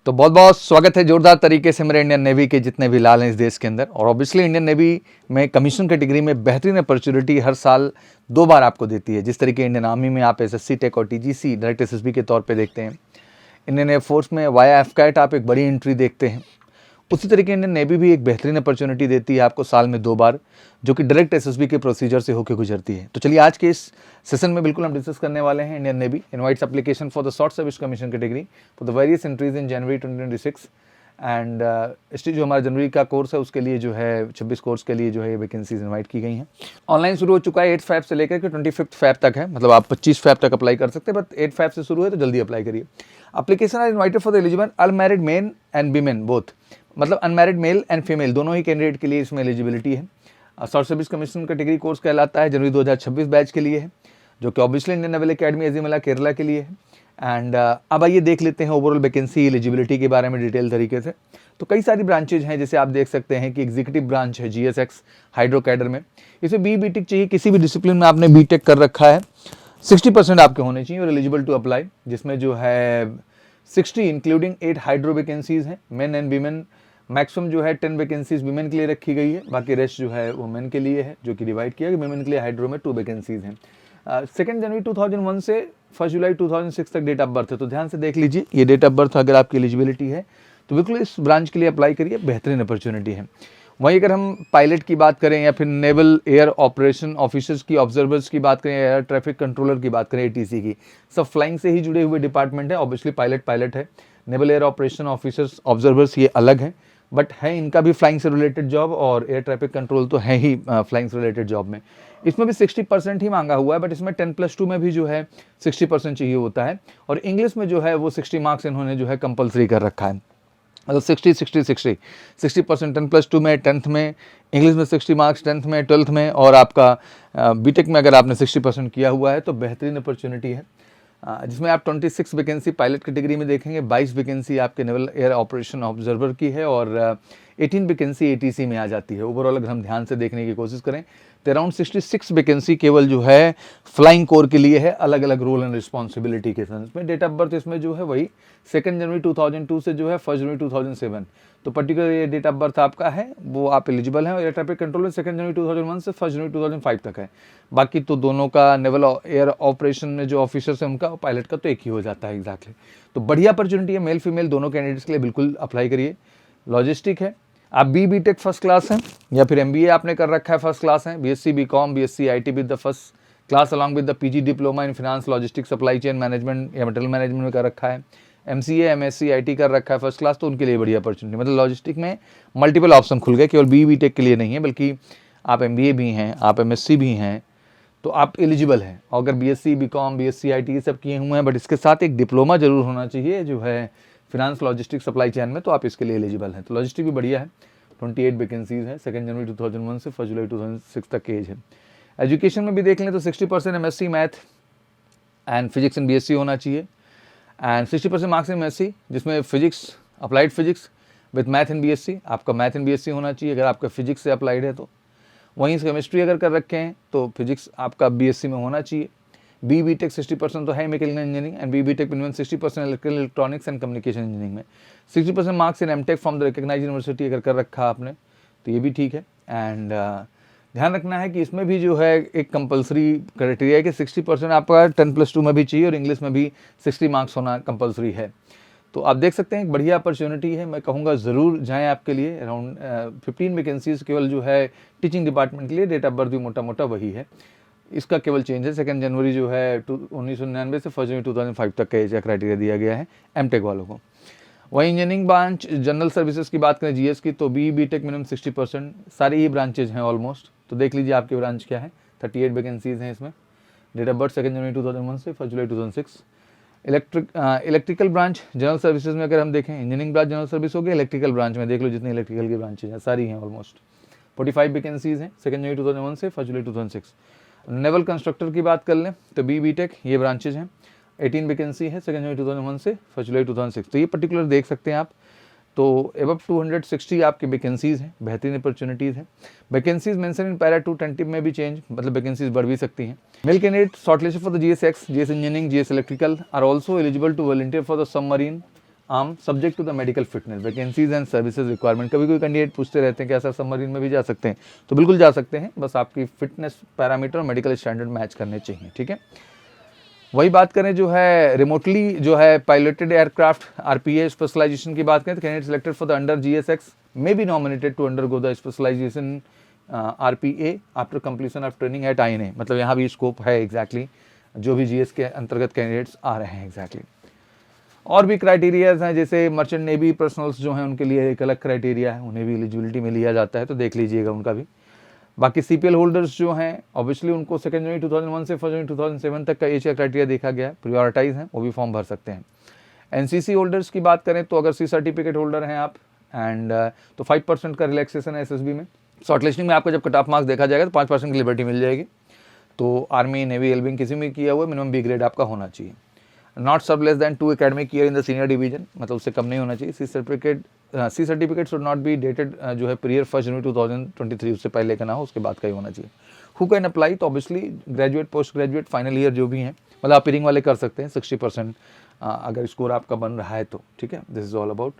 तो बहुत बहुत स्वागत है जोरदार तरीके से मेरे इंडियन नेवी के जितने भी लाल हैं इस देश के अंदर। और ऑब्वियसली इंडियन नेवी में कमीशन कैटेगरी में बेहतरीन अपॉर्चुनिटी हर साल 2 बार आपको देती है। जिस तरीके इंडियन आर्मी में आप एसएससी टेक और टीजीसी डायरेक्ट एसएसबी के तौर पे देखते हैं, इंडियन एयरफोर्स में वाया एफकैट आप एक बड़ी एंट्री देखते हैं, उसी तरीके इंडियन नेवी भी एक बेहतरीन अपॉर्चुनिटी देती है आपको साल में 2 बार, जो कि डायरेक्ट एसएसबी के प्रोसीजर से होकर गुजरती है। तो चलिए आज के इस सेशन में बिल्कुल हम डिस्कस करने वाले हैं Indian navy invites application for the short service commission category for the various entries in January 2026 and इसलिए जो हमारा जनवरी का कोर्स है उसके लिए जो है 26 कोर्स के लिए जो है वैकेंसीज इनवाइट की गई हैं। ऑनलाइन शुरू हो चुका है 8 फैब से लेकर के 25 फैब तक है, मतलब आप 25 फैब तक अप्लाई कर सकते हैं, बट 8 फैब से शुरू है तो जल्दी अप्लाई करिए। Application are invited for the eligible unmarried men and women both, मतलब अनमैरिड मेल एंड फीमेल दोनों ही कैंडिडेट के लिए इसमें एलिजिबिलिटी है। Short service commission category course कहलाता है, जनवरी 2026 बैच के लिए है, जो कि obviously Indian naval academy Ezhimala Kerala के लिए है। एंड अब आइए देख लेते हैं ओवरऑल वैकेंसी एलिजिबिलिटी के बारे में डिटेल तरीके से। तो कई सारी ब्रांचेज हैं, जैसे आप देख सकते हैं कि एग्जीक्यूटिव ब्रांच है जीएसएक्स हाइड्रो कैडर में, इसमें बीटेक चाहिए, किसी भी डिसिप्लिन में आपने बीटेक कर रखा है 60% आपके होने चाहिए और एलिजिबल टू अप्लाई, जिसमें जो है 60 इंक्लूडिंग 8 हाइड्रो वैकेंसीज हैं, मेन एंड वीमेन। मैक्सिमम जो है 10 वैकेंसीज वीमेन के लिए रखी गई है, बाकी रेस्ट जो है वो मेन के लिए है, जो कि डिवाइड किया गया। वीमेन के लिए हाइड्रो में 2 वैकेंसीज हैं। 2 जनवरी 2001 से 1 जुलाई 2006 तक डेट ऑफ बर्थ है, तो ध्यान से देख लीजिए ये डेट ऑफ बर्थ अगर आपकी एलिजिबिलिटी है तो बिल्कुल इस ब्रांच के लिए अप्लाई करिए, बेहतरीन अपॉर्चुनिटी है। वहीं अगर हम पायलट की बात करें या फिर नेवल एयर ऑपरेशन ऑफिसर्स की, ऑब्जर्वर्स की बात करें, एयर ट्रैफिक कंट्रोलर की बात करें, एटीसी की, सब फ्लाइंग से ही जुड़े हुए डिपार्टमेंट है। ऑब्वियसली पायलट है, naval air operation officers observers ये अलग है, बट है इनका भी फ्लाइंग से रिलेटेड जॉब, और एयर ट्रैफिक कंट्रोल तो है ही फ्लाइंग से रिलेटेड जॉब में। इसमें भी 60% ही मांगा हुआ है, बट इसमें 10+2 में भी जो है 60% चाहिए होता है, और इंग्लिश में जो है वो 60 मार्क्स इन्होंने जो है कंपलसरी कर रखा है, मतलब 60% 10+2 में, 10th में इंग्लिश में 60 मार्क्स, 10th में, 12th में, और आपका बीटेक में अगर आपने 60% किया हुआ है तो बेहतरीन अपॉर्चुनिटी है, जिसमें आप 26 वैकेंसी पायलट कैटेगरी में देखेंगे, 22 वैकेंसी आपके नेवल एयर ऑपरेशन ऑब्जर्वर की है, और 18 वैकेंसी एटीसी में आ जाती है। ओवरऑल अगर हम ध्यान से देखने की कोशिश करें तो अराउंड 66 वैकेंसी केवल जो है फ्लाइंग कोर के लिए है, अलग अलग रोल एंड रिस्पॉन्सिबिलिटी के सेंस में। डेट ऑफ बर्थ इसमें जो है वही 2 जनवरी 2002 से जो है 1 जनवरी 2007, तो पर्टिकुलर ये डेट ऑफ बर्थ आपका है वो आप एलिजिबल हैं। और एयर ट्रैफिक कंट्रोल में 2 जनवरी 2001 से 1 जनवरी 2005 तक है। बाकी तो दोनों का नेवल एयर ऑपरेशन में जो ऑफिसर्स है उनका, पायलट का तो एक ही हो जाता है एग्जैक्टली। तो बढ़िया अपॉर्चुनिटी है, मेल फीमेल दोनों कैंडिडेट्स के लिए बिल्कुल अप्लाई करिए। लॉजिस्टिक है, आप बीटेक फर्स्ट क्लास हैं या फिर एमबीए आपने कर रखा है फर्स्ट क्लास है, BSc BCom BSc IT with the first class along with the PG diploma in finance logistics supply chain management या मटेरियल मैनेजमेंट में कर रखा है, एमसीए एमएससी आईटी कर रखा है फर्स्ट क्लास, तो उनके लिए बड़ी अपॉर्चुनिटी। मतलब लॉजिस्टिक में मल्टीपल ऑप्शन खुल गए, केवल बीटेक के लिए नहीं है, बल्कि आप एमबीए भी हैं, आप एमएससी भी हैं, तो आप एलिजिबल हैं। और अगर बीएससी बीकॉम बीएससी आईटी ये सब किए हुए हैं, बट इसके साथ एक डिप्लोमा जरूर होना चाहिए जो है फिनांस लॉजिस्टिक्स सप्लाई चेन में, तो आप इसके लिए एलिजिबल हैं। तो लॉजिस्टिक भी बढ़िया है, 28 वैकेंसीज है, 2 जनवरी 2001 से 1 जुलाई 2006 तक एज है। एजुकेशन में भी देख लें तो 60% MSc math and physics and BSc होना चाहिए, एंड 60% मार्क्स इन एमएससी, जिसमें physics applied physics with math and BSc, आपका मैथ एंड बीएससी होना चाहिए अगर आपका फिजिक्स से अप्लाइड है तो। वहीं केमिस्ट्री अगर कर रखे हैं तो फिजिक्स आपका बीएससी में होना चाहिए। बीटेक 60% तो है mechanical engineering, and BTech minimum 60% electrical electronics and communication engineering में। 60% marks in MTech from the recognised university अगर कर रखा आपने तो ये भी ठीक है। एंड ध्यान रखना है कि इसमें भी जो है एक कंपलसरी क्राइटेरिया है कि 60% आपका 10+2 में भी चाहिए, और इंग्लिश में भी 60 मार्क्स होना कंपलसरी है। तो आप देख सकते हैं एक बढ़िया अपॉर्चुनिटी है, मैं कहूँगा ज़रूर जाएं आपके लिए। अराउंड 15 वैकेंसीज केवल जो है टीचिंग डिपार्टमेंट के लिए, डेट ऑफ बर्थ भी मोटा मोटा वही है, इसका केवल चेंज है 2 जनवरी जो है 1999 से 1 जनवरी 2005 तक का एज का क्राइटेरिया दिया गया है एमटेक वालों को। वहीं इंजीनियरिंग ब्रांच जनरल सर्विसेज की बात करें जीएस की, तो बीटेक मिनिमम 60%, सारी ही ब्रांचेज हैं ऑलमोस्ट। तो देख लीजिए आपकी ब्रांच क्या है, 38 वैकेंसीज हैं इसमें। डेट ऑफ बर्थ 2 जनवरी 2001 से 1 जुलाई 2006। इलेक्ट्रिकल ब्रांच जनरल सर्विसेज में अगर हम देखें, इंजीनियरिंग ब्रांच जनरल सर्विस हो गया, इलेक्ट्रिकल ब्रांच में देख लो जितनी इलेक्ट्रिकल की ब्रांचेज हैं सारी हैं ऑलमोस्ट। 45 वैकेंसीज हैं, 2 जनवरी 2001 से 1 जुलाई 2006। नेवल कंस्ट्रक्टर की बात कर लें तो बीटेक ये ब्रांचेज हैं, 18 वैकेंसी है, 2 जनवरी 2001 से 1 जुलाई 2006। तो ये पर्टिकुलर देख सकते हैं आप। तो एबव 260 आपकी वैकेंसीज हैं, बेहतरीन अपॉर्चुनिटीज़ हैं। वैकेंसीज मेंशन इन पैरा 220 में भी चेंज, मतलब वैकेंसीज बढ़ भी सकती हैं। Male candidate shortlisted for the GSX, GS engineering, GS electrical are also eligible to volunteer for the submarine arm subject to the medical fitness, vacancies and services requirement. कभी कोई candidate पूछते रहते हैं कि सर सबमरीन में भी जा सकते हैं, तो बिल्कुल जा सकते हैं, बस आपकी फिटनेस पैरामीटर और मेडिकल स्टैंडर्ड मैच करने चाहिए, ठीक है। वही बात करें जो है रिमोटली जो है पायलटेड एयरक्राफ्ट RPA स्पेशलाइजेशन की बात करें तो candidate selected for the under GSX may be nominated to undergo the specialisation RPA after completion of training at INA। मतलब यहाँ भी स्कोप है एग्जैक्टली जो भी GS के अंतर्गत कैंडिडेट्स आ रहे हैं एग्जैक्टली। और भी क्राइटेरियाज हैं, जैसे मर्चेंट नेवी पर्सनल्स जो हैं उनके लिए एक अलग क्राइटेरिया है, उन्हें भी एलिजिबिलिटी में लिया जाता है, तो देख लीजिएगा उनका भी। बाकी CPL होल्डर्स जो हैं ऑब्वियसली उनको 2 जनवरी 2001 से 1 जनवरी 2007 तक का एज का क्राइटेरिया देखा गया है, प्रायोरिटाइज हैं, वो भी फॉर्म भर सकते हैं। NCC होल्डर्स की बात करें तो अगर C सर्टिफिकेट होल्डर हैं आप एंड तो 5% का रिलैक्सेशन है SSB में। शॉर्टलिस्टिंग में आपका जब कट ऑफ मार्क्स देखा जाएगा तो 5% की लिबर्टी मिल जाएगी। तो आर्मी, नेवी, एलविंग किसी में किया हुआ मिनिमम B ग्रेड आपका होना चाहिए। नॉट सब less than 2 academic year in the senior division, मतलब उससे कम नहीं होना चाहिए। C certificate should not be dated जो है प्रियर 1 जनवरी 2023, उससे पहले का ना हो, उसके बाद का ही होना चाहिए। हु कैन अप्लाई, तो obviously graduate, post graduate, final year जो भी हैं, मतलब अपीयरिंग वाले कर सकते हैं 60% अगर स्कोर आपका बन रहा है तो, ठीक है। This is all about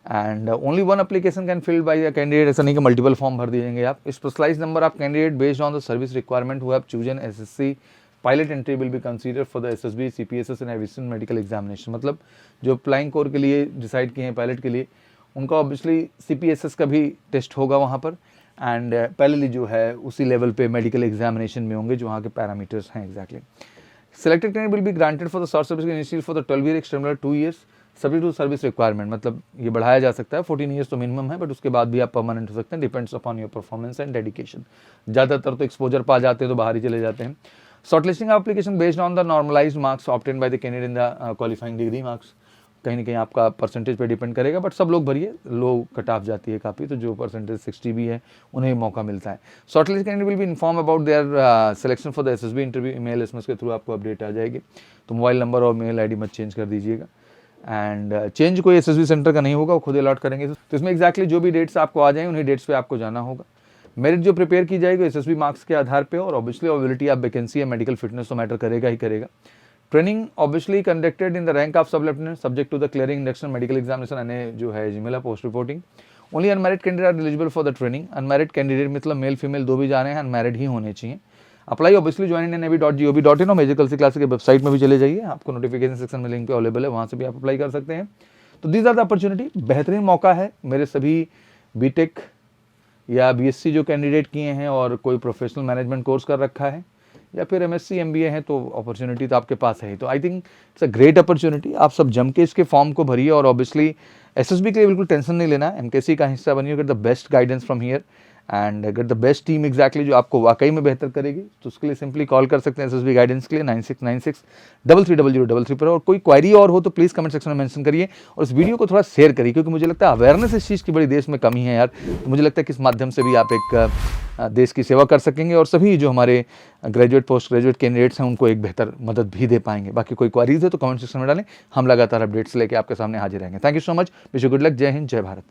and only 1 application can filled by a candidate, ऐसा नहीं कि मल्टीपल फॉर्म भर दिएंगे आप। Specialise number of candidate based on the service requirement who have chosen SSC pilot entry will be consider for the SSB, CPSS and aviation medical examination. मतलब जो flying core के लिए डिसाइड किए हैं pilot के लिए, उनका ऑब्वियसली CPSS का भी टेस्ट होगा वहाँ पर एंड पैरेलली जो है उसी लेवल पे मेडिकल एग्जामिनेशन में होंगे जो वहाँ के पैरामीटर्स हैं exactly. Selected candidate will be granted for the short service initial for the 12 year external 2 years subject to service requirement. मतलब ये बढ़ाया जा सकता है, 14 ईयर्स तो मिनिमम है, बट उसके बाद भी आप परमानेंट हो सकते हैं, depends upon your performance and dedication. ज़्यादातर तो एक्सपोजर पा जाते हैं तो बाहर ही चले जाते हैं। Shortlisting application based on the normalised marks obtained by the candidate in the qualifying degree marks. कहीं ना कहीं आपका परसेंटेज पे डिपेंड करेगा, बट सब लोग भरिए, लो कट ऑफ जाती है काफ़ी, तो जो परसेंटेज 60 भी है उन्हें मौका मिलता है। Shortlist candidate will be inform about their selection for the SSB interview, email SMS के थ्रू आपको अपडेट आ जाएगी। तो मोबाइल नंबर और मेल ID मत चेंज कर दीजिएगा एंड चेंज कोई SSB सेंटर का नहीं होगा, वो खुद अलॉट करेंगे। तो इसमें एग्जैक्टली जो भी डेट्स आपको आ जाएं उन्हीं डेट्स पे आपको जाना होगा। मेरिट जो प्रिपेयर की जाएगी SSB मार्क्स के आधार पे, और ऑब्वियसली अवेलेबिलिटी ऑफ वैकेंसी या मेडिकल फिटनेस तो मैटर करेगा ही करेगा। Training obviously conducted in the rank of sub lieutenant subject to the clearing induction medical examination and जो है Ezhimala post reporting. Only unmarried candidate are eligible for the training. Unmarried candidate मतलब male female दो भी जा रहे हैं, unmarried ही होने चाहिए। Apply obviously join in navy.gov.in और मेजर कल्सी क्लास के वेबसाइट में भी चले जाइए, आपको नोटिफिकेशन सेक्शन में लिंक पे अवेलेबल है, वहाँ से भी आप अप्लाई कर सकते हैं। तो दीज आर द अपॉर्चुनिटी, बेहतरीन मौका है मेरे सभी बीटेक या BSc जो कैंडिडेट किए हैं और कोई प्रोफेशनल मैनेजमेंट कोर्स कर रखा है या फिर MSc MBA है, तो अपॉर्चुनिटी तो आपके पास है ही। तो I think it's a great opportunity, आप सब जम के इसके फॉर्म को भरिए और ऑब्वियसली SSB के लिए बिल्कुल टेंशन नहीं लेना है, MKC का हिस्सा बनिए, get the best guidance from here and get the best team exactly जो आपको वाकई में बेहतर करेगी। तो उसके लिए सिंपली कॉल कर सकते हैं SSB गाइडेंस के लिए 9696330033 पर। और कोई क्वेरी और हो तो प्लीज़ कमेंट सेक्शन में मेंशन करिए और इस वीडियो को थोड़ा शेयर करिए, क्योंकि मुझे लगता है अवेयरनेस इस चीज़ की बड़ी देश में कमी है यार। तो मुझे लगता है कि इस माध्यम से भी आप एक देश की सेवा कर सकेंगे और सभी जो हमारे ग्रेजुएट पोस्ट ग्रेजुएट कैंडिडेट्स हैं उनको एक बेहतर मदद भी दे पाएंगे। बाकी कोई क्वेरीज है तो कमेंट सेक्शन में डालें, हम लगातार अपडेट्स लेके आपके सामने हाजिर रहेंगे। Thank you so much, wish you good luck, जय हिंद, जय भारत।